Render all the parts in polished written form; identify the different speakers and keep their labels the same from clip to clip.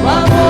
Speaker 1: O amor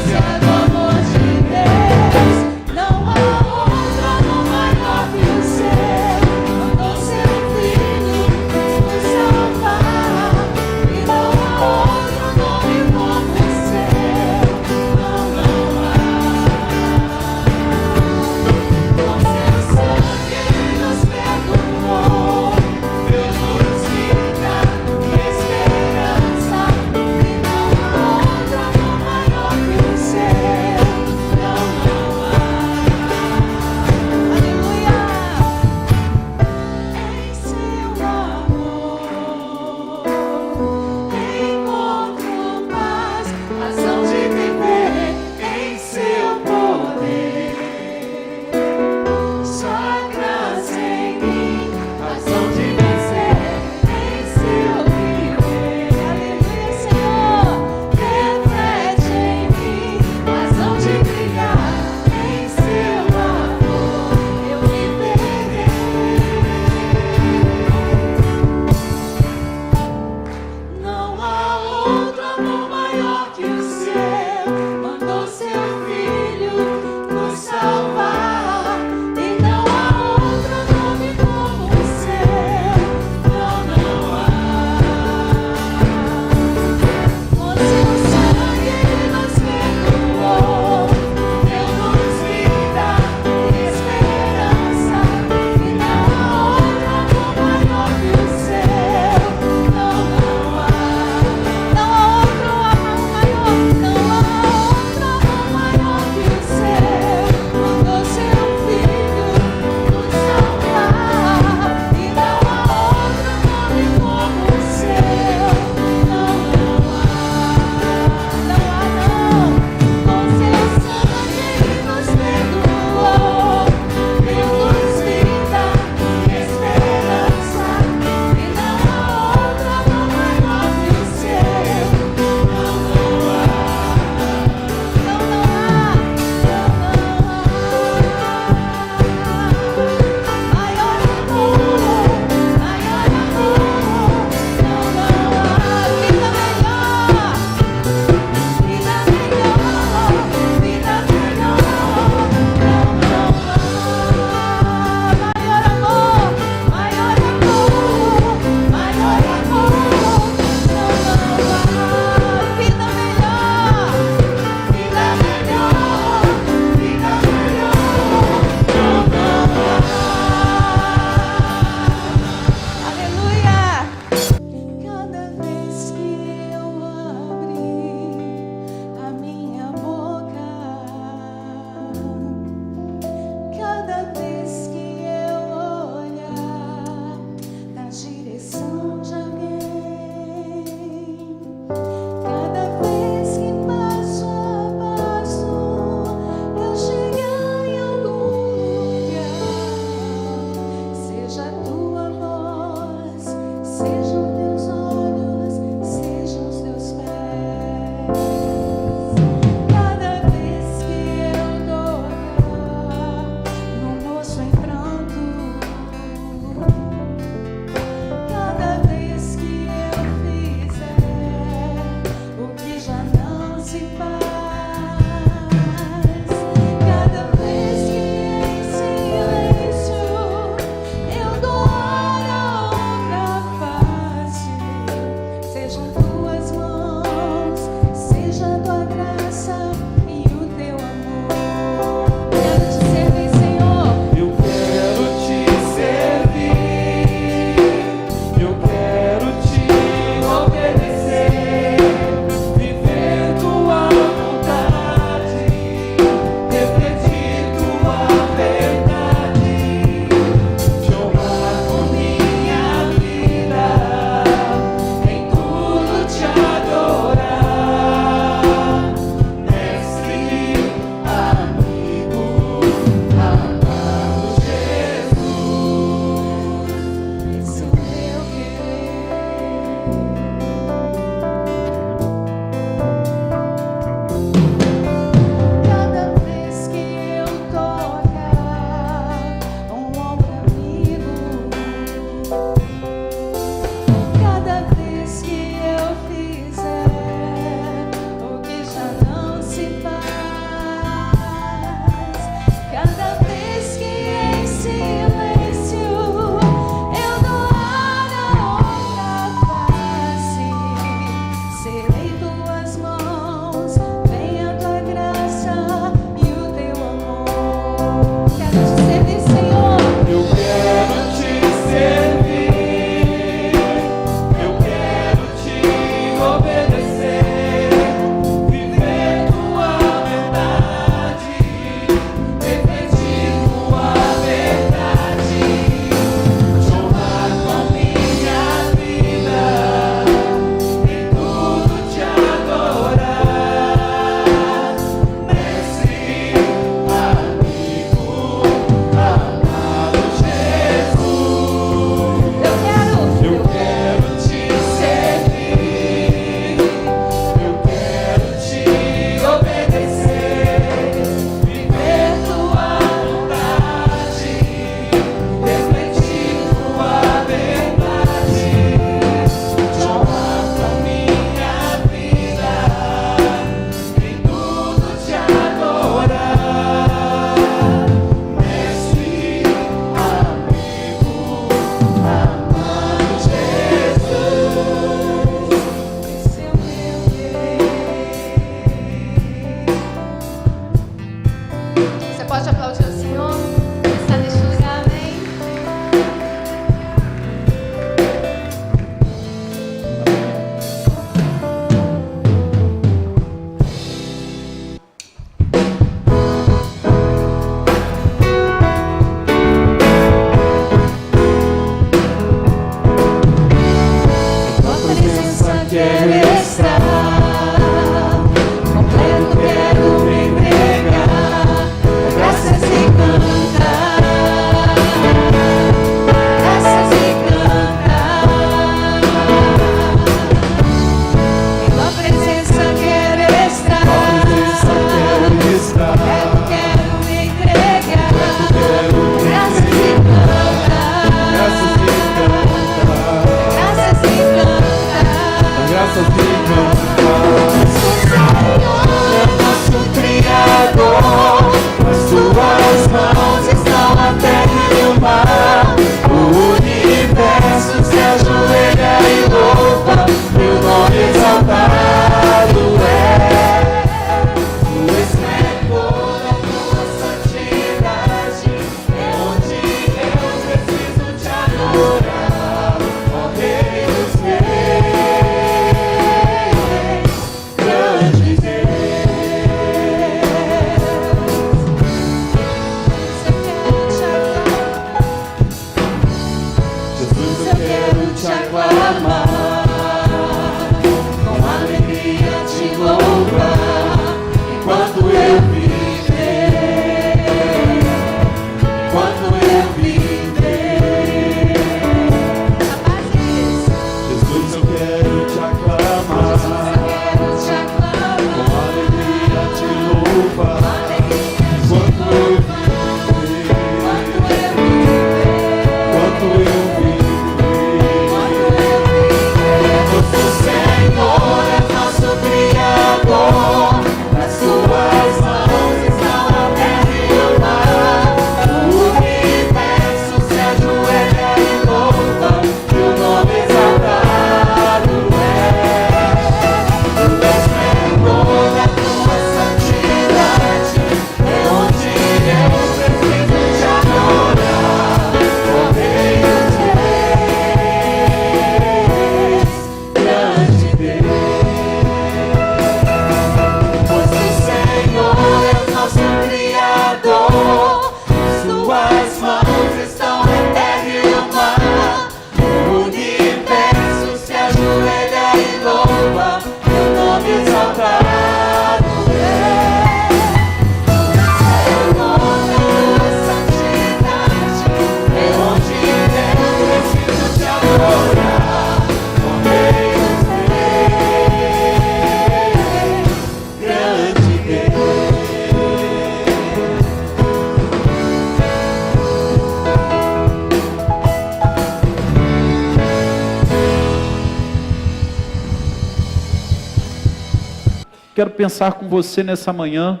Speaker 1: quero pensar com você nessa manhã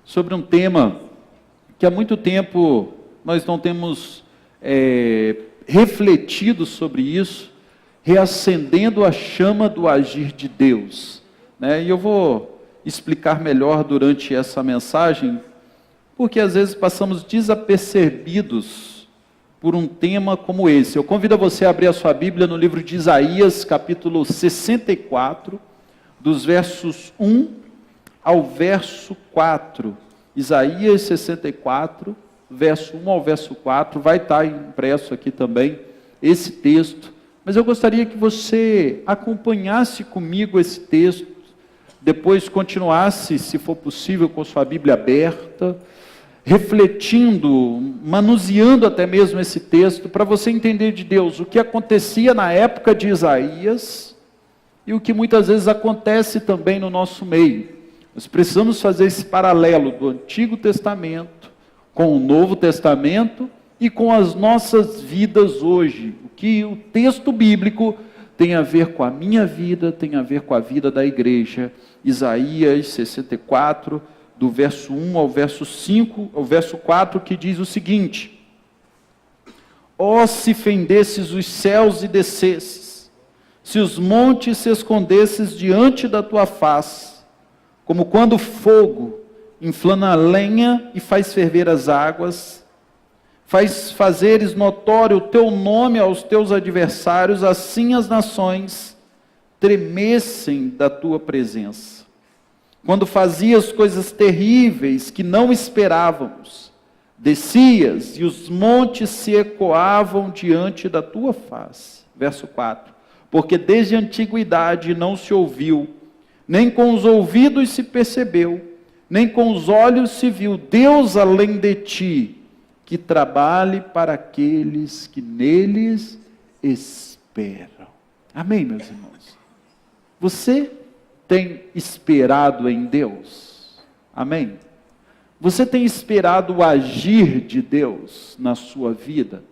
Speaker 1: sobre um tema que há muito tempo nós não temos refletido sobre isso, reacendendo a chama do agir de Deus, né? E eu vou explicar melhor durante essa mensagem, porque às vezes passamos desapercebidos por um tema como esse. Eu convido você a abrir a sua Bíblia no livro de Isaías, capítulo 64, dos versos 1 ao verso 4. Isaías 64, verso 1 ao verso 4, vai estar impresso aqui também esse texto, mas eu gostaria que você acompanhasse comigo esse texto, depois continuasse, se for possível, com sua Bíblia aberta, refletindo, manuseando até mesmo esse texto, para você entender de Deus o que acontecia na época de Isaías e o que muitas vezes acontece também no nosso meio. Nós precisamos fazer esse paralelo do Antigo Testamento com o Novo Testamento e com as nossas vidas hoje. O que o texto bíblico tem a ver com a minha vida, tem a ver com a vida da igreja. Isaías 64, do verso 1 ao verso 5, ao verso 4, que diz o seguinte: ó, se fendesses os céus e descesses, se os montes se escondesses diante da tua face, como quando o fogo inflama a lenha e faz ferver as águas, faz fazeres notório o teu nome aos teus adversários, assim as nações tremessem da tua presença. Quando fazias coisas terríveis que não esperávamos, descias e os montes se ecoavam diante da tua face. Verso 4. Porque desde a antiguidade não se ouviu, nem com os ouvidos se percebeu, nem com os olhos se viu Deus além de ti, que trabalhe para aqueles que neles esperam. Amém, meus irmãos? Você tem esperado em Deus? Amém? Você tem esperado o agir de Deus na sua vida?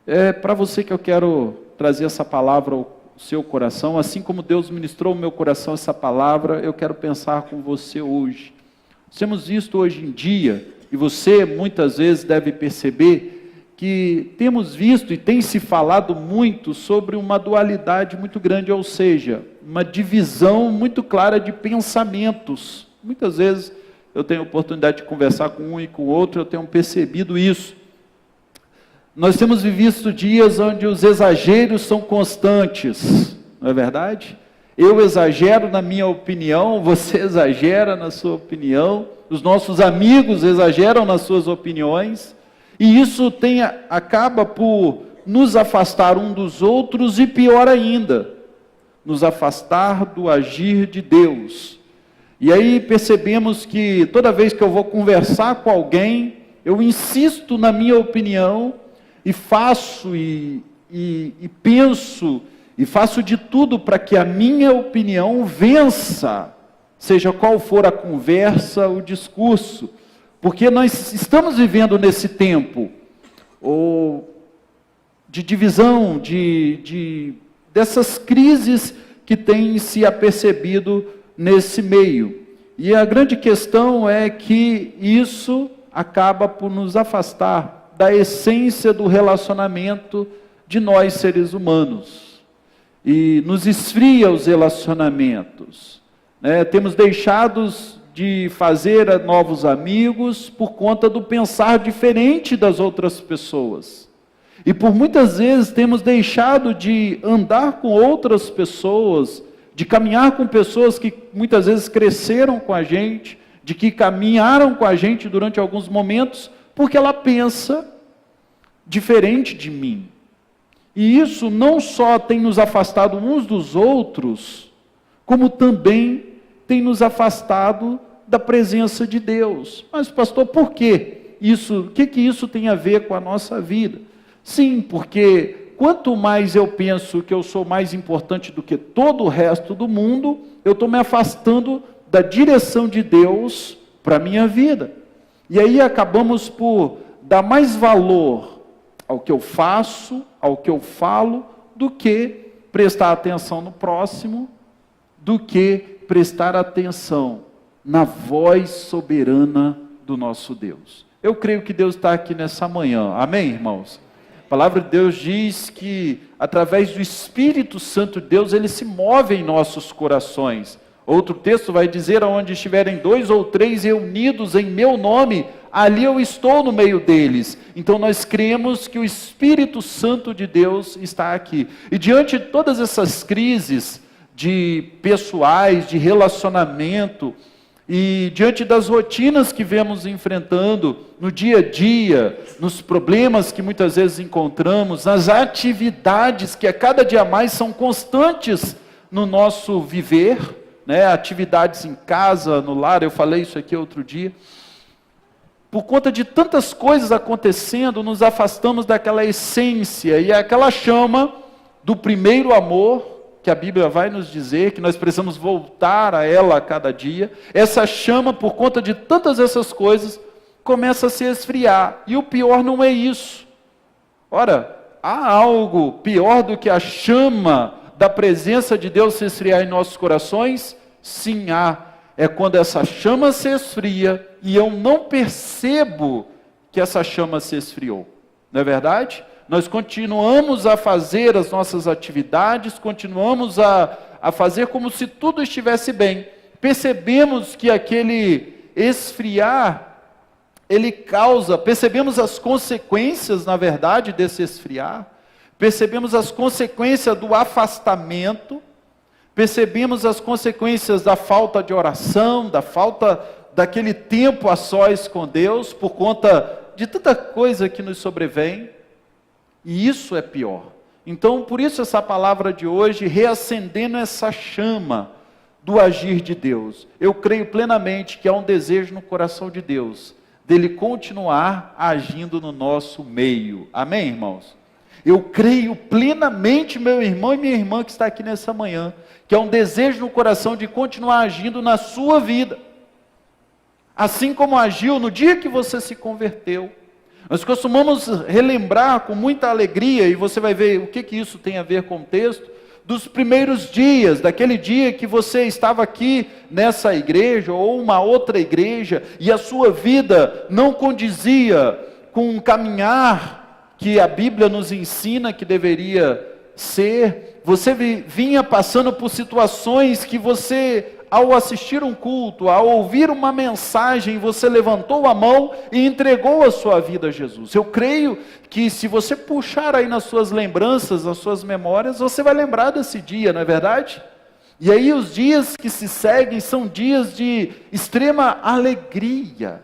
Speaker 1: É para você que eu quero trazer essa palavra ao seu coração, assim como Deus ministrou ao meu coração essa palavra, eu quero pensar com você hoje. Nós temos visto hoje em dia, e você muitas vezes deve perceber, que temos visto e tem se falado muito sobre uma dualidade muito grande, ou seja, uma divisão muito clara de pensamentos. Muitas vezes eu tenho a oportunidade de conversar com um e com o outro, eu tenho percebido isso. Nós temos visto dias onde os exageros são constantes, não é verdade? Eu exagero na minha opinião, você exagera na sua opinião, os nossos amigos exageram nas suas opiniões, e isso acaba por nos afastar um dos outros, e pior ainda, nos afastar do agir de Deus. E aí percebemos que toda vez que eu vou conversar com alguém, eu insisto na minha opinião, e faço e penso, e faço de tudo para que a minha opinião vença, seja qual for a conversa, o discurso, porque nós estamos vivendo nesse tempo de divisão, dessas crises que têm se apercebido nesse meio. E a grande questão é que isso acaba por nos afastar da essência do relacionamento de nós seres humanos. E nos esfria os relacionamentos, né? Temos deixado de fazer novos amigos por conta do pensar diferente das outras pessoas. E por muitas vezes temos deixado de andar com outras pessoas, de caminhar com pessoas que muitas vezes cresceram com a gente, de que caminharam com a gente durante alguns momentos, porque ela pensa diferente de mim. E isso não só tem nos afastado uns dos outros, como também tem nos afastado da presença de Deus. Mas pastor, por quê? O que isso tem a ver com a nossa vida? Sim, porque quanto mais eu penso que eu sou mais importante do que todo o resto do mundo, eu estou me afastando da direção de Deus para a minha vida. E aí acabamos por dar mais valor ao que eu faço, ao que eu falo, do que prestar atenção no próximo, do que prestar atenção na voz soberana do nosso Deus. Eu creio que Deus está aqui nessa manhã, amém, irmãos? A palavra de Deus diz que, através do Espírito Santo de Deus, Ele se move em nossos corações. Outro texto vai dizer, onde estiverem 2 ou 3 reunidos em meu nome, ali eu estou no meio deles. Então nós cremos que o Espírito Santo de Deus está aqui. E diante de todas essas crises de pessoais, de relacionamento, e diante das rotinas que vemos enfrentando no dia a dia, nos problemas que muitas vezes encontramos, nas atividades que a cada dia mais são constantes no nosso viver, né? Atividades em casa, no lar, eu falei isso aqui outro dia. Por conta de tantas coisas acontecendo, nos afastamos daquela essência e aquela chama do primeiro amor, que a Bíblia vai nos dizer, que nós precisamos voltar a ela a cada dia. Essa chama, por conta de tantas essas coisas, começa a se esfriar. E o pior não é isso. Ora, há algo pior do que a chama da presença de Deus se esfriar em nossos corações? Sim, há. É quando essa chama se esfria e eu não percebo que essa chama se esfriou. Não é verdade? Nós continuamos a fazer as nossas atividades, continuamos a fazer como se tudo estivesse bem. Percebemos que aquele esfriar, ele causa, percebemos as consequências, na verdade, desse esfriar, percebemos as consequências do afastamento, percebemos as consequências da falta de oração, da falta daquele tempo a sós com Deus, por conta de tanta coisa que nos sobrevém. E isso é pior. Então, por isso essa palavra de hoje, reacendendo essa chama do agir de Deus. Eu creio plenamente que há um desejo no coração de Deus, dele continuar agindo no nosso meio. Amém, irmãos? Eu creio plenamente, meu irmão e minha irmã que está aqui nessa manhã, que há um desejo no coração de continuar agindo na sua vida. Assim como agiu no dia que você se converteu. Nós costumamos relembrar com muita alegria, e você vai ver o que isso tem a ver com o texto, dos primeiros dias, daquele dia que você estava aqui nessa igreja, ou uma outra igreja, e a sua vida não condizia com um caminhar que a Bíblia nos ensina que deveria ser. Você vinha passando por situações que você, ao assistir um culto, ao ouvir uma mensagem, você levantou a mão e entregou a sua vida a Jesus. Eu creio que se você puxar aí nas suas lembranças, nas suas memórias, você vai lembrar desse dia, não é verdade? E aí os dias que se seguem são dias de extrema alegria.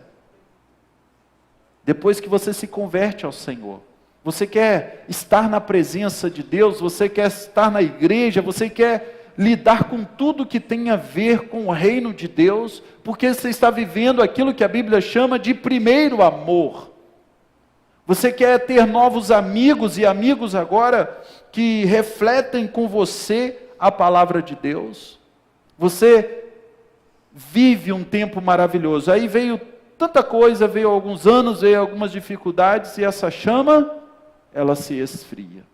Speaker 1: Depois que você se converte ao Senhor. Você quer estar na presença de Deus, você quer estar na igreja, você quer lidar com tudo que tem a ver com o reino de Deus, porque você está vivendo aquilo que a Bíblia chama de primeiro amor. Você quer ter novos amigos e amigos agora que refletem com você a palavra de Deus. Você vive um tempo maravilhoso. Aí veio tanta coisa, veio alguns anos, veio algumas dificuldades e essa chama, ela se esfria.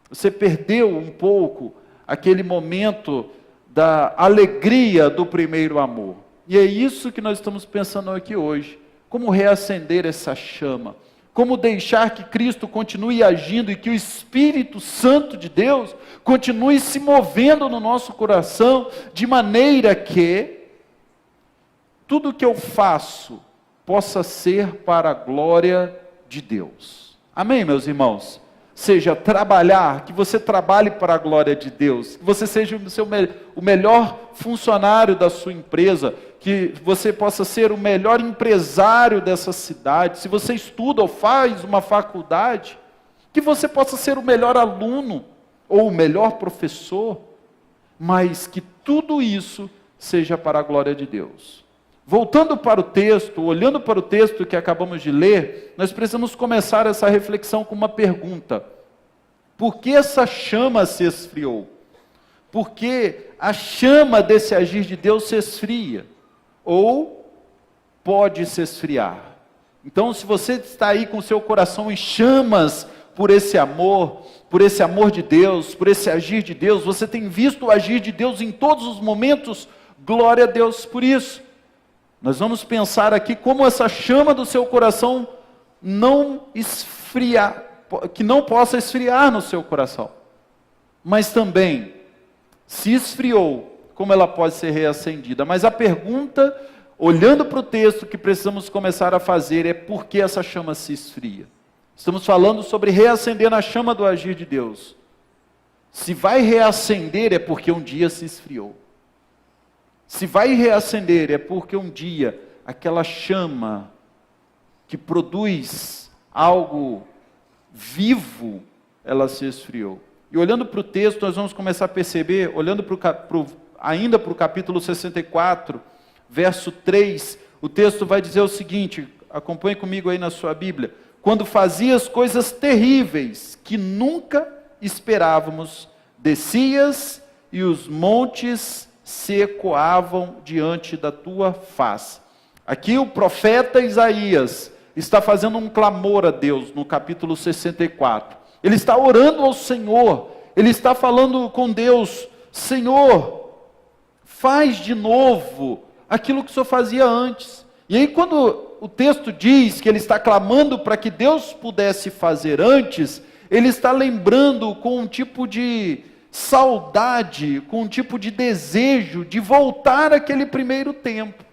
Speaker 1: Você perdeu um pouco aquele momento da alegria do primeiro amor. E é isso que nós estamos pensando aqui hoje. Como reacender essa chama. Como deixar que Cristo continue agindo e que o Espírito Santo de Deus continue se movendo no nosso coração, de maneira que tudo que eu faço possa ser para a glória de Deus. Amém, meus irmãos? Seja trabalhar, que você trabalhe para a glória de Deus, que você seja o melhor funcionário da sua empresa, que você possa ser o melhor empresário dessa cidade, se você estuda ou faz uma faculdade, que você possa ser o melhor aluno, ou o melhor professor, mas que tudo isso seja para a glória de Deus. Voltando para o texto, olhando para o texto que acabamos de ler, nós precisamos começar essa reflexão com uma pergunta. Por que essa chama se esfriou? Por que a chama desse agir de Deus se esfria? Ou pode se esfriar? Então, se você está aí com o seu coração em chamas por esse amor de Deus, por esse agir de Deus, você tem visto o agir de Deus em todos os momentos Glória a Deus por isso. Nós vamos pensar aqui como essa chama do seu coração não esfriar, que não possa esfriar no seu coração. Mas também, se esfriou, como ela pode ser reacendida? Mas a pergunta, olhando para o texto, que precisamos começar a fazer é: por que essa chama se esfria? Estamos falando sobre reacender na chama do agir de Deus. Se vai reacender é porque um dia se esfriou. Se vai reacender é porque um dia aquela chama que produz algo vivo, ela se esfriou. E olhando para o texto, nós vamos começar a perceber, olhando ainda para o capítulo 64, verso 3, o texto vai dizer o seguinte, acompanhe comigo aí na sua Bíblia: quando fazias coisas terríveis que nunca esperávamos, descias e os montes se ecoavam diante da tua face. Aqui o profeta Isaías está fazendo um clamor a Deus no capítulo 64. Ele está orando ao Senhor, ele está falando com Deus: Senhor, faz de novo aquilo que o Senhor fazia antes. E aí quando o texto diz que ele está clamando para que Deus pudesse fazer antes, ele está lembrando com um tipo de saudade, com um tipo de desejo de voltar àquele primeiro tempo,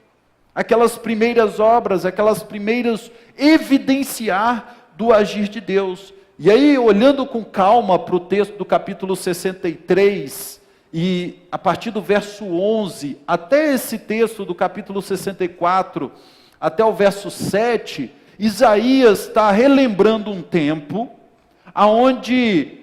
Speaker 1: aquelas primeiras obras, aquelas primeiras evidenciar do agir de Deus. E aí, olhando com calma para o texto do capítulo 63, e a partir do verso 11, até esse texto do capítulo 64, até o verso 7, Isaías está relembrando um tempo, aonde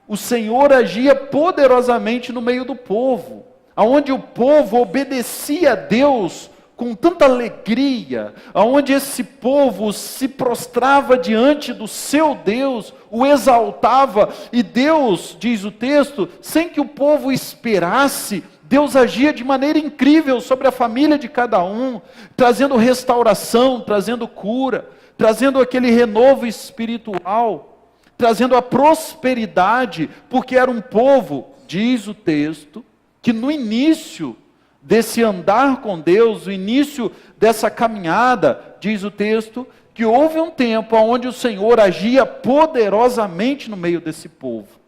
Speaker 1: o Senhor agia poderosamente no meio do povo, aonde o povo obedecia a Deus com tanta alegria, aonde esse povo se prostrava diante do seu Deus, o exaltava, e Deus, diz o texto, sem que o povo esperasse, Deus agia de maneira incrível sobre a família de cada um, trazendo restauração, trazendo cura, trazendo aquele renovo espiritual, trazendo a prosperidade, porque era um povo, diz o texto, que no início desse andar com Deus, o início dessa caminhada, diz o texto, que houve um tempo onde o Senhor agia poderosamente no meio desse povo.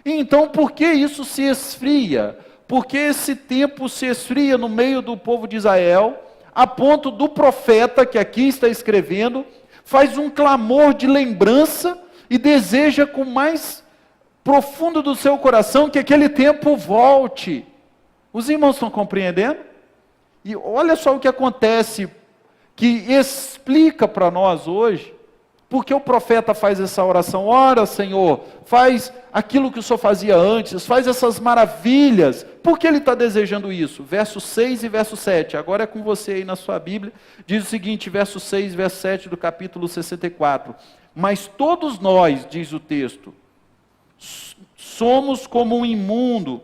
Speaker 1: E então, por que isso se esfria? Por que esse tempo se esfria no meio do povo de Israel, a ponto do profeta, que aqui está escrevendo, faz um clamor de lembrança, e deseja com mais profundo do seu coração que aquele tempo volte. Os irmãos estão compreendendo? E olha só o que acontece, que explica para nós hoje, porque o profeta faz essa oração: ora, Senhor, faz aquilo que o Senhor fazia antes, faz essas maravilhas. Por que ele está desejando isso? Verso 6 e verso 7, agora é com você aí na sua Bíblia, diz o seguinte, verso 6 e verso 7 do capítulo 64. Mas todos nós, diz o texto, somos como um imundo,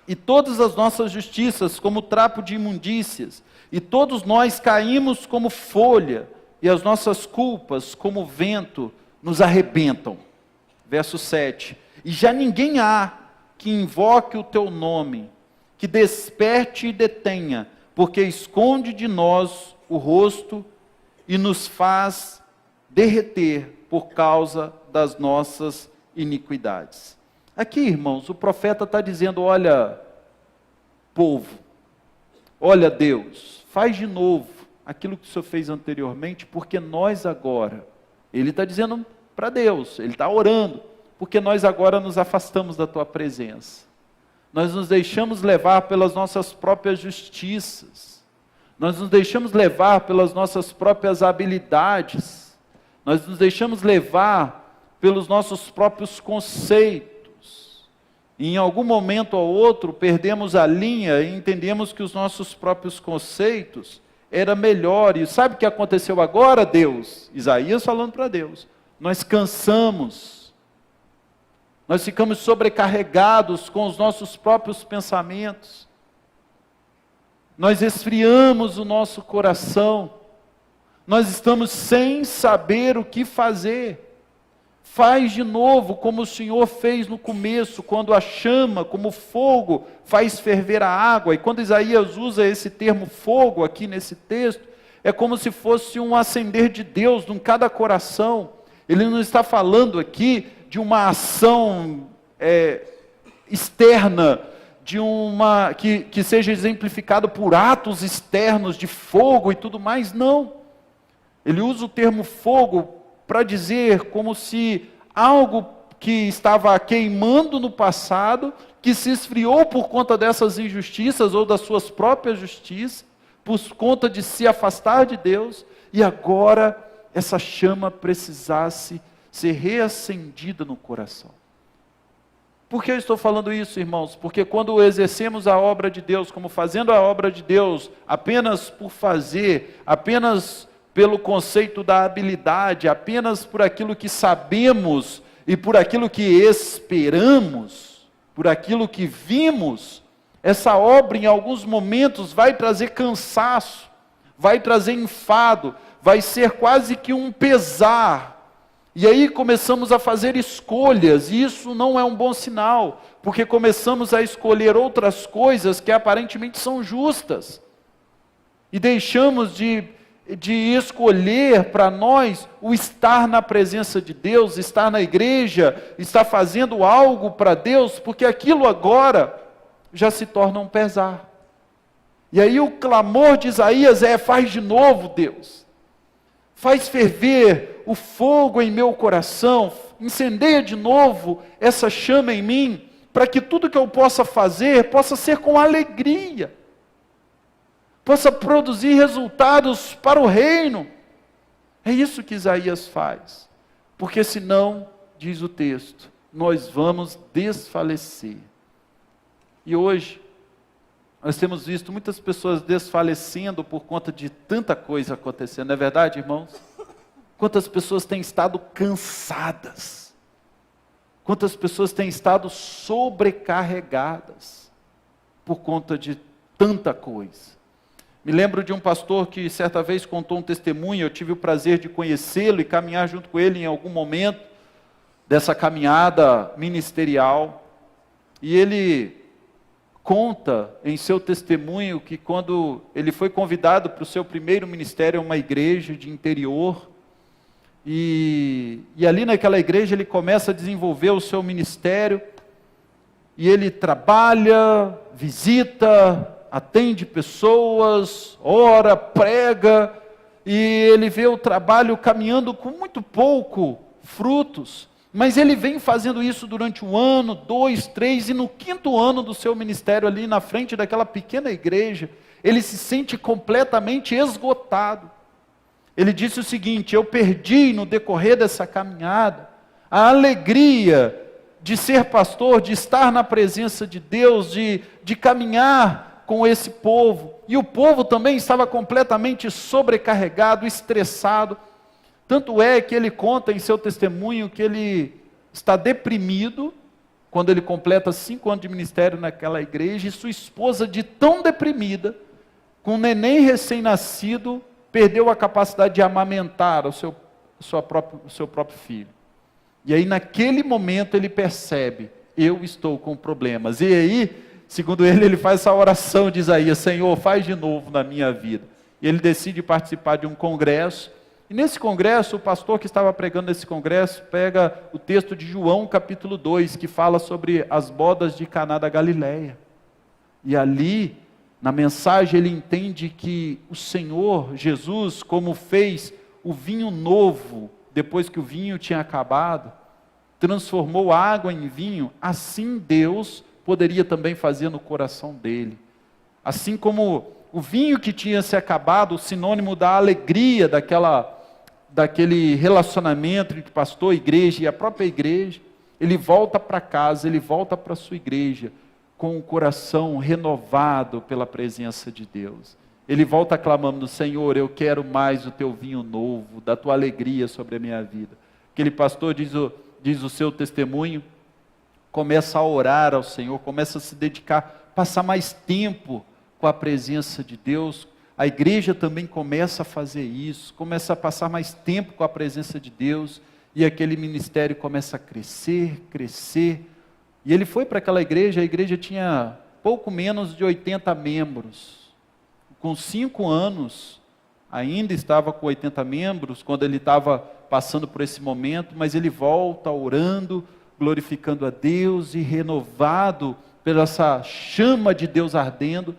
Speaker 1: e todas as nossas justiças como trapo de imundícias, e todos nós caímos como folha, e as nossas culpas como vento nos arrebentam. Verso 7, e já ninguém há que invoque o teu nome, que desperte e detenha, porque esconde de nós o rosto e nos faz derreter por causa das nossas iniquidades. Aqui, irmãos, o profeta está dizendo: olha, povo, olha, Deus, faz de novo aquilo que o Senhor fez anteriormente, porque nós agora, ele está dizendo para Deus, ele está orando, porque nós agora nos afastamos da tua presença, nós nos deixamos levar pelas nossas próprias justiças, nós nos deixamos levar pelas nossas próprias habilidades, nós nos deixamos levar pelos nossos próprios conceitos, e em algum momento ou outro perdemos a linha e entendemos que os nossos próprios conceitos era melhor. E sabe o que aconteceu agora, Deus? Isaías falando para Deus: nós cansamos, nós ficamos sobrecarregados com os nossos próprios pensamentos, nós esfriamos o nosso coração, nós estamos sem saber o que fazer. Faz de novo como o Senhor fez no começo, quando a chama, como fogo, faz ferver a água. E quando Isaías usa esse termo fogo aqui nesse texto, é como se fosse um acender de Deus em cada coração. Ele não está falando aqui de uma ação externa, de uma que seja exemplificado por atos externos de fogo e tudo mais, não. Ele usa o termo fogo para dizer como se algo que estava queimando no passado, que se esfriou por conta dessas injustiças ou das suas próprias justiças, por conta de se afastar de Deus, e agora essa chama precisasse ser reacendida no coração. Por que eu estou falando isso, irmãos? Porque quando exercemos a obra de Deus, como fazendo a obra de Deus apenas por fazer, apenas pelo conceito da habilidade, apenas por aquilo que sabemos e por aquilo que esperamos, por aquilo que vimos, essa obra em alguns momentos vai trazer cansaço, vai trazer enfado, vai ser quase que um pesar. E aí começamos a fazer escolhas, e isso não é um bom sinal, porque começamos a escolher outras coisas que aparentemente são justas, e deixamos de escolher para nós o estar na presença de Deus, estar na igreja, estar fazendo algo para Deus, porque aquilo agora já se torna um pesar. E aí o clamor de Isaías faz de novo, Deus. Faz ferver o fogo em meu coração, incendeia de novo essa chama em mim, para que tudo que eu possa fazer, possa ser com alegria, possa produzir resultados para o reino. É isso que Isaías faz, porque senão, diz o texto, nós vamos desfalecer. E hoje, nós temos visto muitas pessoas desfalecendo por conta de tanta coisa acontecendo, não é verdade, irmãos? Quantas pessoas têm estado cansadas, quantas pessoas têm estado sobrecarregadas, por conta de tanta coisa. Me lembro de um pastor que certa vez contou um testemunho, eu tive o prazer de conhecê-lo e caminhar junto com ele em algum momento, dessa caminhada ministerial, e ele conta em seu testemunho que quando ele foi convidado para o seu primeiro ministério, uma igreja de interior, e ali naquela igreja ele começa a desenvolver o seu ministério, e ele trabalha, visita, atende pessoas, ora, prega, e ele vê o trabalho caminhando com muito pouco frutos, mas ele vem fazendo isso durante 1 ano, 2, 3, e no 5º ano do seu ministério ali na frente daquela pequena igreja, ele se sente completamente esgotado. Ele disse o seguinte: eu perdi no decorrer dessa caminhada a alegria de ser pastor, de estar na presença de Deus, de caminhar com esse povo, e o povo também estava completamente sobrecarregado, estressado. Tanto é que ele conta em seu testemunho que ele está deprimido, quando ele completa 5 anos de ministério naquela igreja, e sua esposa, de tão deprimida, com um neném recém-nascido, perdeu a capacidade de amamentar o seu próprio filho. E aí naquele momento ele percebe, eu estou com problemas. E aí, segundo ele faz essa oração de Isaías: Senhor, faz de novo na minha vida. E ele decide participar de um congresso, e nesse congresso, o pastor que estava pregando nesse congresso, pega o texto de João capítulo 2, que fala sobre as bodas de Caná da Galileia. E ali, na mensagem, ele entende que o Senhor Jesus, como fez o vinho novo, depois que o vinho tinha acabado, transformou água em vinho, assim Deus poderia também fazer no coração dele. Assim como o vinho que tinha se acabado, o sinônimo da alegria daquele relacionamento entre pastor, igreja e a própria igreja, ele volta para casa, ele volta para a sua igreja, com o coração renovado pela presença de Deus. Ele volta clamando: Senhor, eu quero mais o teu vinho novo, da tua alegria sobre a minha vida. Aquele pastor, diz o seu testemunho, começa a orar ao Senhor, começa a se dedicar, passar mais tempo com a presença de Deus. A igreja também começa a fazer isso, começa a passar mais tempo com a presença de Deus, e aquele ministério começa a crescer, crescer. E ele foi para aquela igreja, a igreja tinha pouco menos de 80 membros. Com 5 anos, ainda estava com 80 membros, quando ele estava passando por esse momento, mas ele volta orando, glorificando a Deus e renovado pela essa chama de Deus ardendo.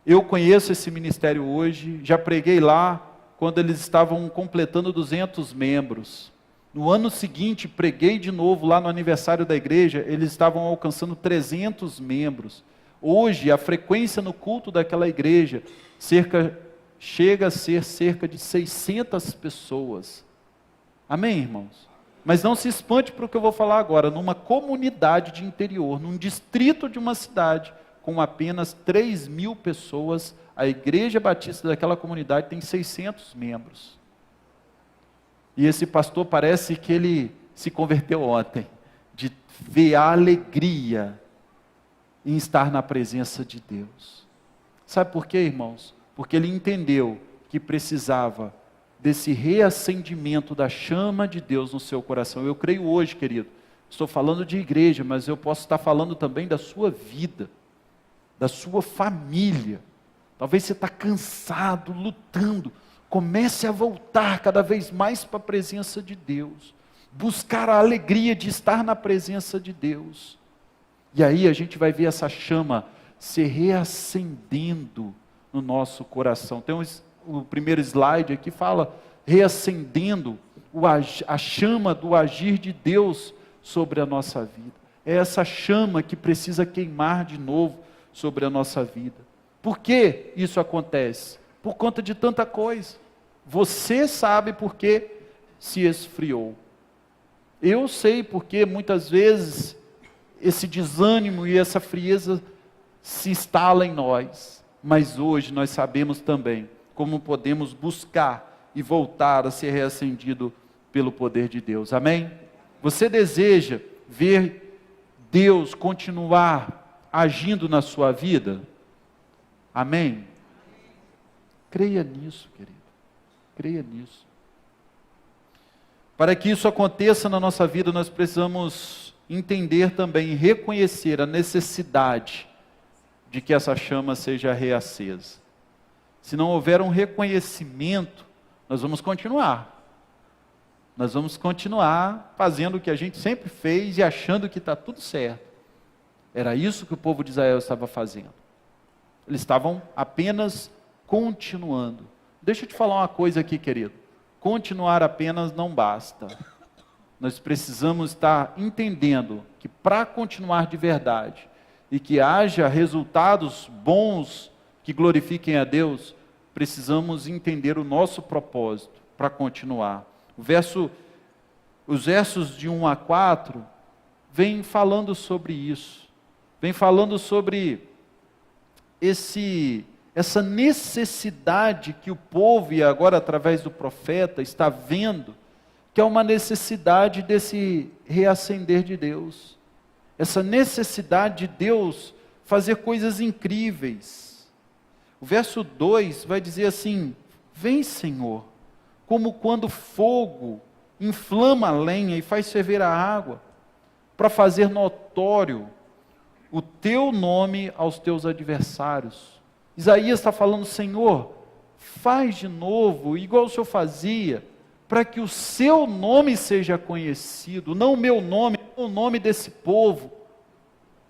Speaker 1: Eu conheço esse ministério hoje, já preguei lá, quando eles estavam completando 200 membros. No ano seguinte, preguei de novo lá no aniversário da igreja, eles estavam alcançando 300 membros. Hoje, a frequência no culto daquela igreja chega a ser cerca de 600 pessoas. Amém, irmãos? Mas não se espante para o que eu vou falar agora. Numa comunidade de interior, num distrito de uma cidade, com apenas 3.000 pessoas, a igreja batista daquela comunidade tem 600 membros. E esse pastor parece que ele se converteu ontem, de ver a alegria em estar na presença de Deus. Sabe por quê, irmãos? Porque ele entendeu que precisava desse reacendimento da chama de Deus no seu coração. Eu creio hoje, querido, estou falando de igreja, mas eu posso estar falando também da sua vida, da sua família. Talvez você está cansado, lutando. Comece a voltar cada vez mais para a presença de Deus. Buscar a alegria de estar na presença de Deus. E aí a gente vai ver essa chama se reacendendo no nosso coração. Tem o primeiro slide aqui, fala reacendendo a chama do agir de Deus sobre a nossa vida. É essa chama que precisa queimar de novo sobre a nossa vida. Por que isso acontece? Por conta de tanta coisa. Você sabe por que se esfriou. Eu sei porque muitas vezes esse desânimo e essa frieza se instala em nós. Mas hoje nós sabemos também como podemos buscar e voltar a ser reacendido pelo poder de Deus. Amém? Você deseja ver Deus continuar agindo na sua vida? Amém? Creia nisso, querido. Creia nisso. Para que isso aconteça na nossa vida, nós precisamos entender também, reconhecer a necessidade de que essa chama seja reacesa. Se não houver um reconhecimento, nós vamos continuar. Nós vamos continuar fazendo o que a gente sempre fez e achando que está tudo certo. Era isso que o povo de Israel estava fazendo. Eles estavam apenas continuando. Deixa eu te falar uma coisa aqui, querido. Continuar apenas não basta. Nós precisamos estar entendendo que para continuar de verdade e que haja resultados bons que glorifiquem a Deus, precisamos entender o nosso propósito para continuar. Os versos de 1 a 4 vêm falando sobre isso. Vem falando sobre essa necessidade que o povo, e agora através do profeta, está vendo, que é uma necessidade desse reacender de Deus. Essa necessidade de Deus fazer coisas incríveis. O verso 2 vai dizer assim: vem, Senhor, como quando fogo inflama a lenha e faz ferver a água, para fazer notório o teu nome aos teus adversários. Isaías está falando: Senhor, faz de novo, igual o Senhor fazia, para que o seu nome seja conhecido, não o meu nome, o nome desse povo,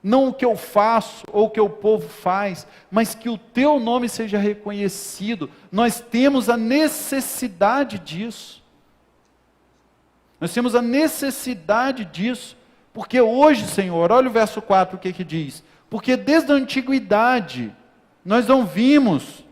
Speaker 1: não o que eu faço ou o que o povo faz, mas que o teu nome seja reconhecido. Nós temos a necessidade disso. Nós temos a necessidade disso, porque hoje, Senhor, olha o verso 4, o que diz? Porque desde a antiguidade, nós não vimos,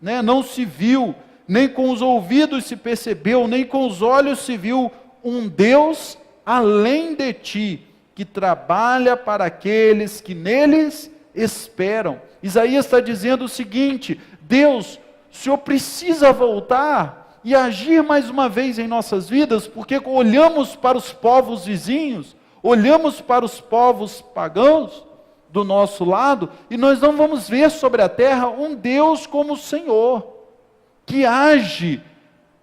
Speaker 1: não se viu, nem com os ouvidos se percebeu, nem com os olhos se viu um Deus além de ti, que trabalha para aqueles que neles esperam. Isaías está dizendo o seguinte: Deus, o Senhor precisa voltar e agir mais uma vez em nossas vidas, porque olhamos para os povos vizinhos, olhamos para os povos pagãos do nosso lado, e nós não vamos ver sobre a terra um Deus como o Senhor, que age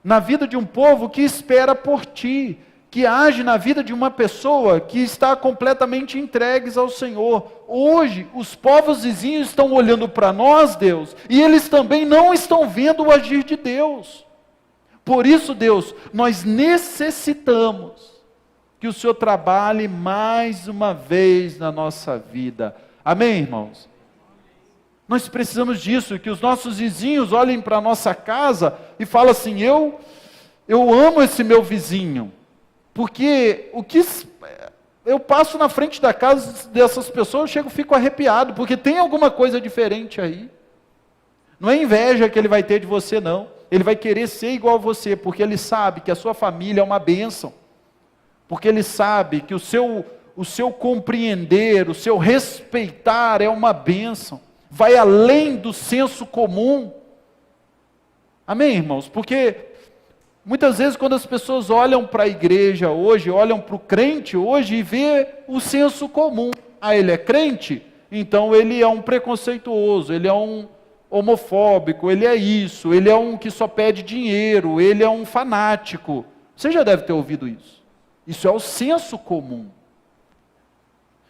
Speaker 1: na vida de um povo que espera por ti, que age na vida de uma pessoa que está completamente entregues ao Senhor. Hoje, os povos vizinhos estão olhando para nós, Deus, e eles também não estão vendo o agir de Deus. Por isso, Deus, nós necessitamos que o Senhor trabalhe mais uma vez na nossa vida. Amém, irmãos? Nós precisamos disso, que os nossos vizinhos olhem para a nossa casa e falem assim, eu amo esse meu vizinho, porque eu passo na frente da casa dessas pessoas, fico arrepiado, porque tem alguma coisa diferente aí. Não é inveja que ele vai ter de você, não. Ele vai querer ser igual a você, porque ele sabe que a sua família é uma bênção. Porque ele sabe que o seu compreender, o seu respeitar é uma bênção. Vai além do senso comum. Amém, irmãos? Porque muitas vezes quando as pessoas olham para a igreja hoje, olham para o crente hoje e vê o senso comum. Ah, ele é crente? Então ele é um preconceituoso, ele é um homofóbico, ele é isso, ele é um que só pede dinheiro, ele é um fanático. Você já deve ter ouvido isso. Isso é o senso comum.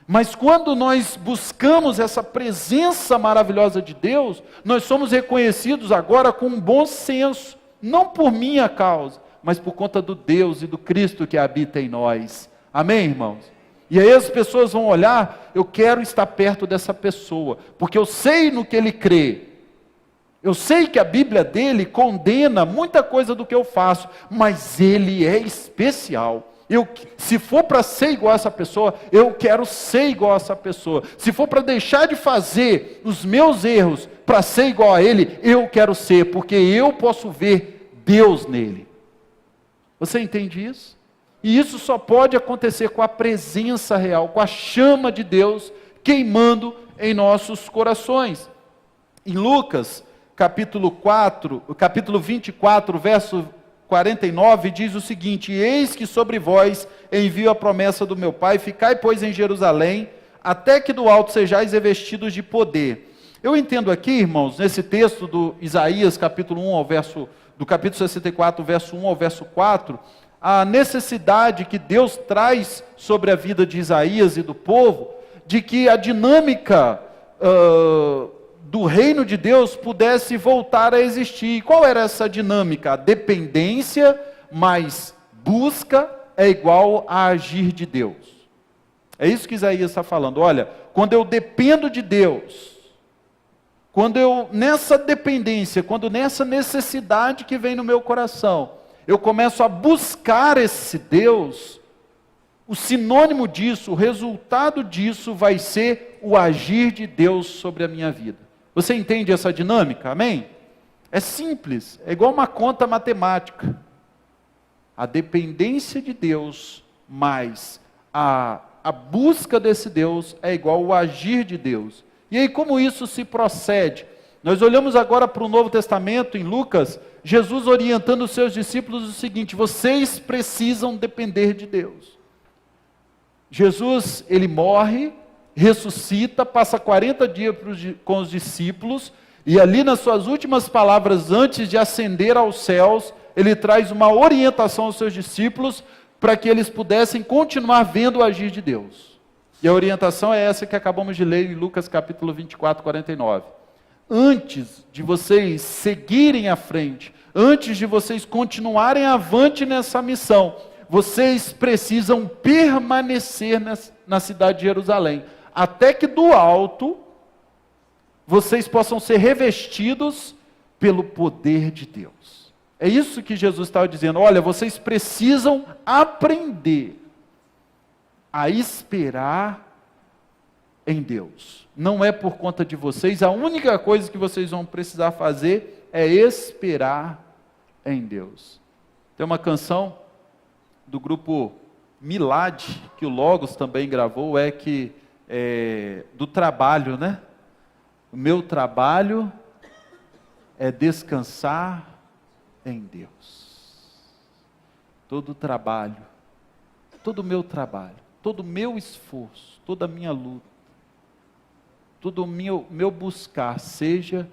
Speaker 1: Mas quando nós buscamos essa presença maravilhosa de Deus, nós somos reconhecidos agora com um bom senso, não por minha causa, mas por conta do Deus e do Cristo que habita em nós. Amém, irmãos? E aí as pessoas vão olhar, eu quero estar perto dessa pessoa, porque eu sei no que ele crê. Eu sei que a Bíblia dele condena muita coisa do que eu faço, mas ele é especial. Se for para ser igual a essa pessoa, eu quero ser igual a essa pessoa. Se for para deixar de fazer os meus erros para ser igual a ele, eu quero ser, porque eu posso ver Deus nele. Você entende isso? E isso só pode acontecer com a presença real, com a chama de Deus queimando em nossos corações. Em Lucas, capítulo 24, verso 49, diz o seguinte: eis que sobre vós envio a promessa do meu Pai, ficai, pois, em Jerusalém, até que do alto sejais revestidos de poder. Eu entendo aqui, irmãos, nesse texto do Isaías, capítulo 1 do capítulo 64, verso 1 ao verso 4, a necessidade que Deus traz sobre a vida de Isaías e do povo, de que a dinâmica do reino de Deus pudesse voltar a existir. E qual era essa dinâmica? A dependência mais busca é igual a agir de Deus. É isso que Isaías está falando. Olha, quando eu dependo de Deus, quando eu nessa dependência, quando nessa necessidade que vem no meu coração, eu começo a buscar esse Deus, o sinônimo disso, o resultado disso vai ser o agir de Deus sobre a minha vida. Você entende essa dinâmica? Amém? É simples, é igual uma conta matemática. A dependência de Deus mais a busca desse Deus é igual ao agir de Deus. E aí como isso se procede? Nós olhamos agora para o Novo Testamento, em Lucas, Jesus orientando os seus discípulos o seguinte: vocês precisam depender de Deus. Jesus, ele morre, ressuscita, passa 40 dias com os discípulos, e ali nas suas últimas palavras, antes de ascender aos céus, ele traz uma orientação aos seus discípulos, para que eles pudessem continuar vendo o agir de Deus. E a orientação é essa que acabamos de ler em Lucas capítulo 24, 49. Antes de vocês seguirem à frente, antes de vocês continuarem avante nessa missão, vocês precisam permanecer na cidade de Jerusalém, até que do alto vocês possam ser revestidos pelo poder de Deus. É isso que Jesus estava dizendo. Olha, vocês precisam aprender a esperar em Deus. Não é por conta de vocês, a única coisa que vocês vão precisar fazer é esperar em Deus. Tem uma canção do grupo Milad, que o Logos também gravou, do trabalho, né? O meu trabalho é descansar em Deus. Todo trabalho, todo o meu trabalho, todo o meu esforço, toda a minha luta, todo o meu buscar, seja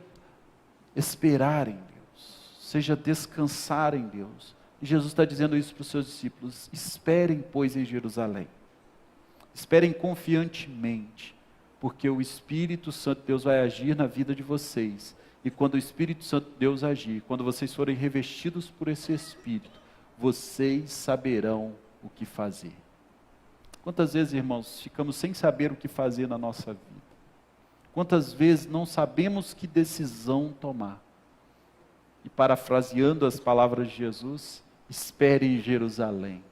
Speaker 1: esperar em Deus, seja descansar em Deus, E Jesus está dizendo isso para os seus discípulos: esperem, pois, em Jerusalém. Esperem confiantemente, porque o Espírito Santo de Deus vai agir na vida de vocês. E quando o Espírito Santo de Deus agir, quando vocês forem revestidos por esse Espírito, vocês saberão o que fazer. Quantas vezes, irmãos, ficamos sem saber o que fazer na nossa vida? Quantas vezes não sabemos que decisão tomar? E parafraseando as palavras de Jesus, esperem em Jerusalém,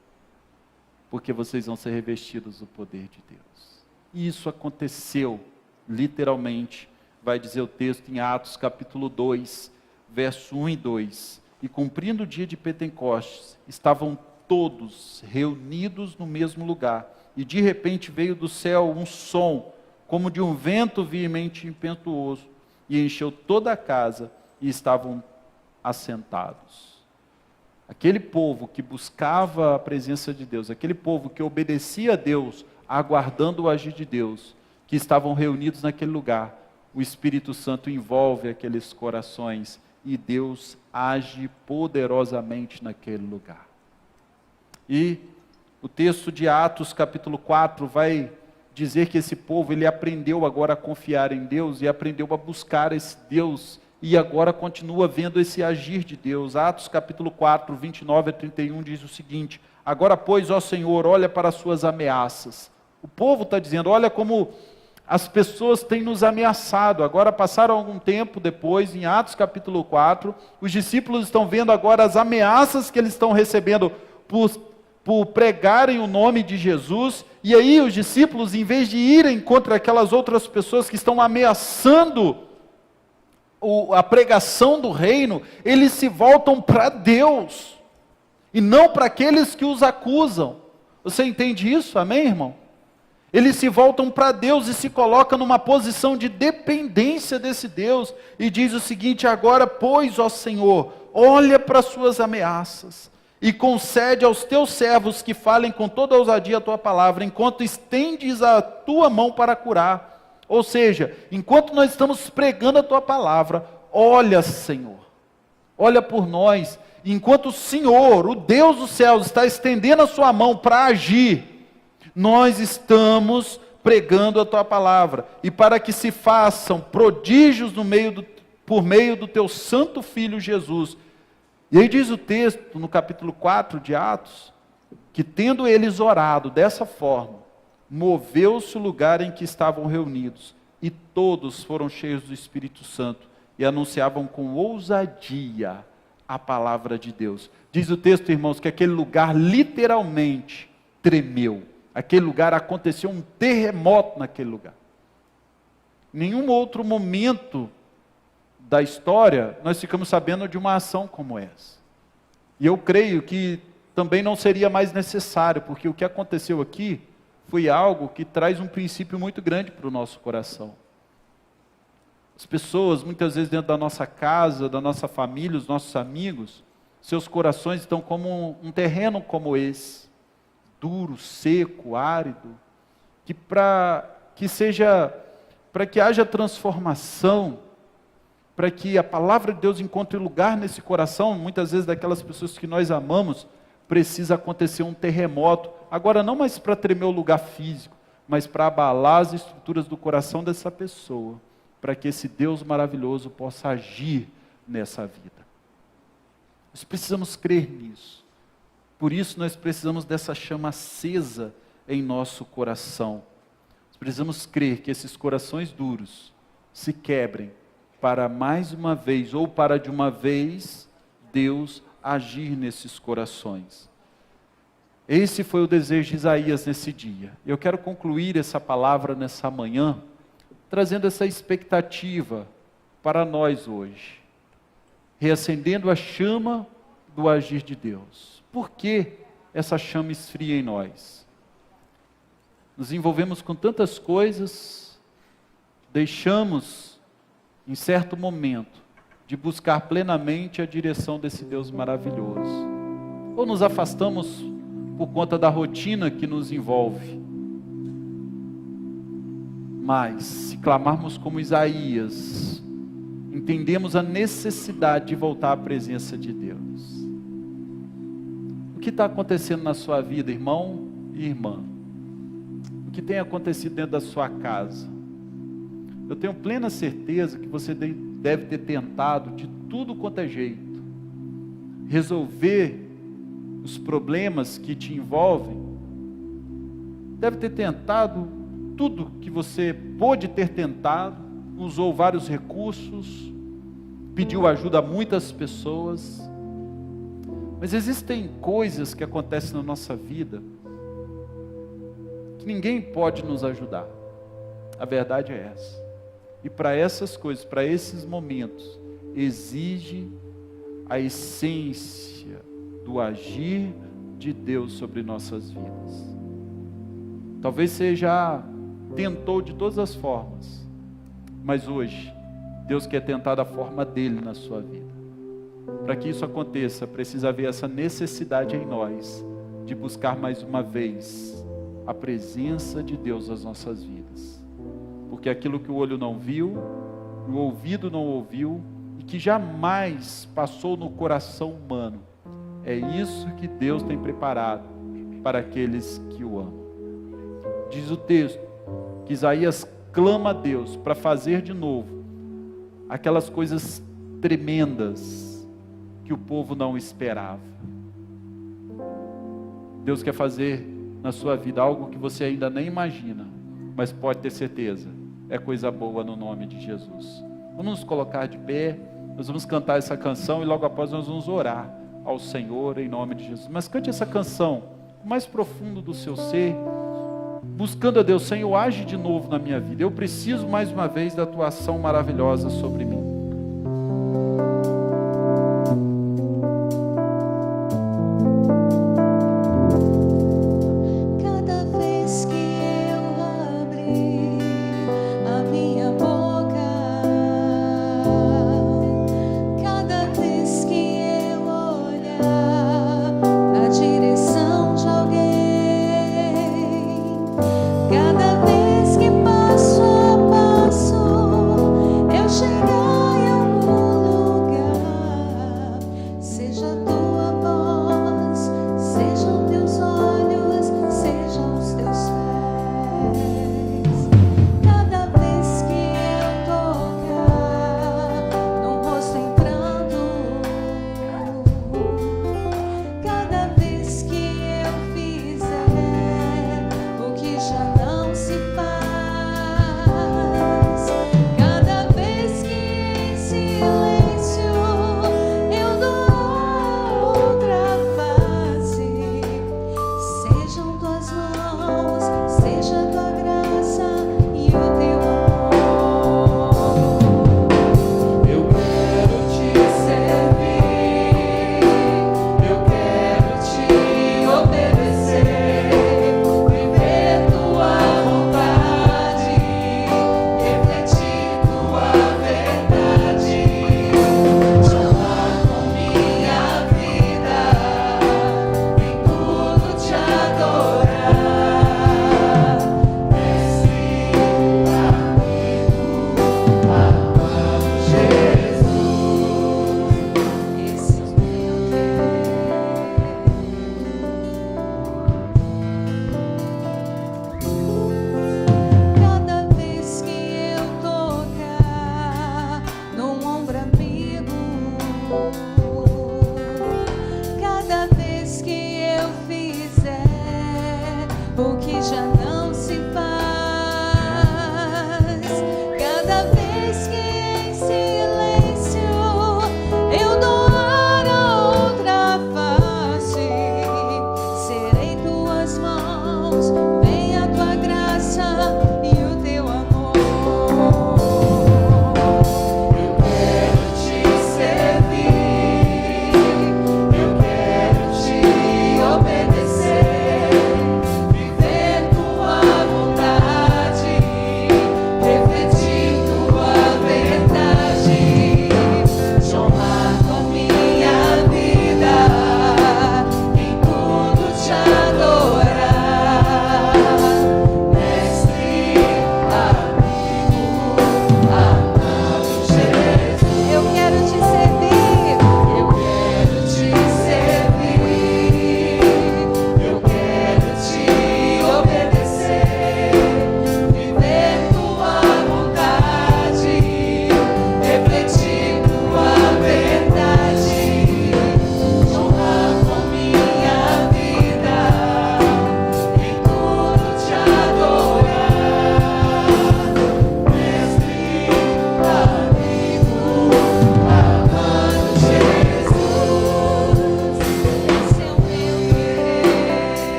Speaker 1: porque vocês vão ser revestidos do poder de Deus. E isso aconteceu, literalmente, vai dizer o texto em Atos capítulo 2, verso 1 e 2. E cumprindo o dia de Pentecostes, estavam todos reunidos no mesmo lugar. E de repente veio do céu um som, como de um vento veemente e impetuoso, e encheu toda a casa, e estavam assentados. Aquele povo que buscava a presença de Deus, aquele povo que obedecia a Deus, aguardando o agir de Deus, que estavam reunidos naquele lugar, o Espírito Santo envolve aqueles corações e Deus age poderosamente naquele lugar. E o texto de Atos capítulo 4 vai dizer que esse povo, ele aprendeu agora a confiar em Deus e aprendeu a buscar esse Deus e agora continua vendo esse agir de Deus. Atos capítulo 4, 29 a 31 diz o seguinte: agora pois, ó Senhor, olha para as suas ameaças. O povo está dizendo, olha como as pessoas têm nos ameaçado. Agora passaram algum tempo depois, em Atos capítulo 4, os discípulos estão vendo agora as ameaças que eles estão recebendo por pregarem o nome de Jesus, e aí os discípulos, em vez de irem contra aquelas outras pessoas que estão ameaçando a pregação do reino, eles se voltam para Deus, e não para aqueles que os acusam. Você entende isso? Amém, irmão? Eles se voltam para Deus e se colocam numa posição de dependência desse Deus, e diz o seguinte: agora pois, ó Senhor, olha para as suas ameaças, e concede aos teus servos que falem com toda ousadia a tua palavra, enquanto estendes a tua mão para curar. Ou seja, enquanto nós estamos pregando a tua palavra, olha, Senhor, olha por nós. Enquanto o Senhor, o Deus dos céus, está estendendo a sua mão para agir, nós estamos pregando a tua palavra, e para que se façam prodígios por meio do teu santo Filho Jesus. E aí diz o texto, no capítulo 4 de Atos, que tendo eles orado dessa forma, moveu-se o lugar em que estavam reunidos, e todos foram cheios do Espírito Santo, e anunciavam com ousadia a palavra de Deus. Diz o texto, irmãos, que aquele lugar literalmente tremeu. Aquele lugar, aconteceu um terremoto naquele lugar. Em nenhum outro momento da história, nós ficamos sabendo de uma ação como essa. E eu creio que também não seria mais necessário, porque o que aconteceu aqui foi algo que traz um princípio muito grande para o nosso coração. As pessoas, muitas vezes dentro da nossa casa, da nossa família, os nossos amigos, seus corações estão como um terreno como esse, duro, seco, árido, para que haja transformação, para que a palavra de Deus encontre lugar nesse coração, muitas vezes daquelas pessoas que nós amamos, precisa acontecer um terremoto, agora não mais para tremer o lugar físico, mas para abalar as estruturas do coração dessa pessoa, para que esse Deus maravilhoso possa agir nessa vida. Nós precisamos crer nisso, por isso nós precisamos dessa chama acesa em nosso coração. Nós precisamos crer que esses corações duros se quebrem, para mais uma vez, ou para de uma vez, Deus agir nesses corações. Esse foi o desejo de Isaías nesse dia. Eu quero concluir essa palavra nessa manhã, trazendo essa expectativa para nós hoje, reacendendo a chama do agir de Deus. Por que essa chama esfria em nós? Nos envolvemos com tantas coisas, deixamos, em certo momento, de buscar plenamente a direção desse Deus maravilhoso. Ou nos afastamos por conta da rotina que nos envolve. Mas, se clamarmos como Isaías, entendemos a necessidade de voltar à presença de Deus. que está acontecendo na sua vida, irmão e irmã? O que tem acontecido dentro da sua casa? Eu tenho plena certeza que você deve ter tentado de tudo quanto é jeito resolver os problemas que te envolvem. Deve ter tentado tudo que você pôde ter tentado, usou vários recursos, pediu ajuda a muitas pessoas. Mas existem coisas que acontecem na nossa vida que ninguém pode nos ajudar. A verdade é essa. E para essas coisas, para esses momentos, exige a essência do agir de Deus sobre nossas vidas. Talvez você já tentou de todas as formas, mas hoje Deus quer tentar da forma dele na sua vida. Para que isso aconteça, precisa haver essa necessidade em nós de buscar mais uma vez a presença de Deus nas nossas vidas. Porque aquilo que o olho não viu, o ouvido não ouviu e que jamais passou no coração humano, é isso que Deus tem preparado para aqueles que o amam. Diz o texto que Isaías clama a Deus para fazer de novo aquelas coisas tremendas que o povo não esperava. Deus quer fazer na sua vida algo que você ainda nem imagina, mas pode ter certeza, é coisa boa no nome de Jesus. Vamos nos colocar de pé, nós vamos cantar essa canção e logo após nós vamos orar ao Senhor em nome de Jesus. Mas cante essa canção o mais profundo do seu ser, buscando a Deus. Senhor, age de novo na minha vida, eu preciso mais uma vez da tua ação maravilhosa sobre mim.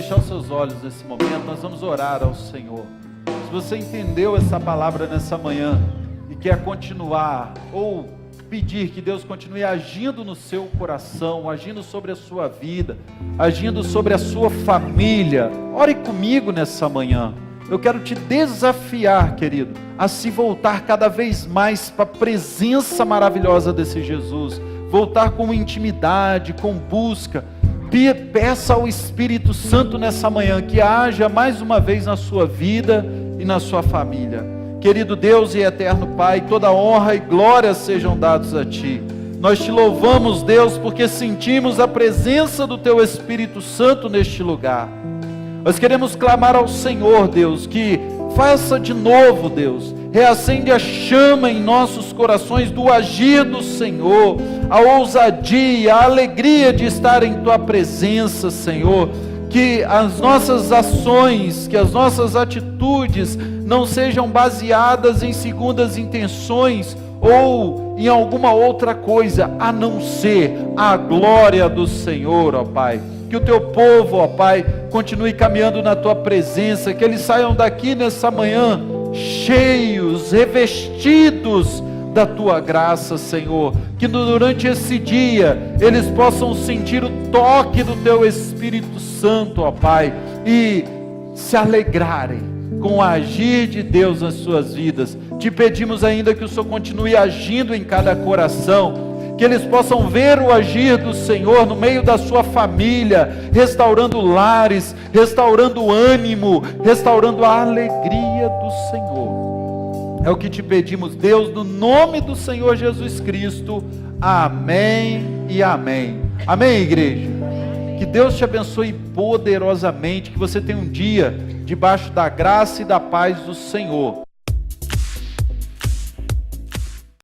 Speaker 1: fechar os seus olhos nesse momento, nós vamos orar ao Senhor. Se você entendeu essa palavra nessa manhã e quer continuar, ou pedir que Deus continue agindo no seu coração, agindo sobre a sua vida, agindo sobre a sua família, ore comigo nessa manhã. Eu quero te desafiar, querido, a se voltar cada vez mais para a presença maravilhosa desse Jesus, voltar com intimidade, com busca. Peça ao Espírito Santo nessa manhã que haja mais uma vez na sua vida e na sua família. Querido Deus e eterno Pai, toda honra e glória sejam dados a Ti. Nós te louvamos, Deus, porque sentimos a presença do Teu Espírito Santo neste lugar. Nós queremos clamar ao Senhor, Deus, que faça de novo, Deus, reacende a chama em nossos corações do agir do Senhor, a ousadia, a alegria de estar em Tua presença, Senhor. Que as nossas ações, que as nossas atitudes não sejam baseadas em segundas intenções ou em alguma outra coisa, a não ser a glória do Senhor, ó Pai. Que o Teu povo, ó Pai, continue caminhando na Tua presença, que eles saiam daqui nessa manhã cheios, revestidos da Tua graça, Senhor, que durante esse dia eles possam sentir o toque do Teu Espírito Santo, ó Pai, e se alegrarem com o agir de Deus nas suas vidas. Te pedimos ainda que o Senhor continue agindo em cada coração, que eles possam ver o agir do Senhor no meio da sua família, restaurando lares, restaurando ânimo, restaurando a alegria do Senhor. É o que te pedimos, Deus, no nome do Senhor Jesus Cristo. Amém e amém. Amém, igreja? Que Deus te abençoe poderosamente, que você tenha um dia debaixo da graça e da paz do Senhor.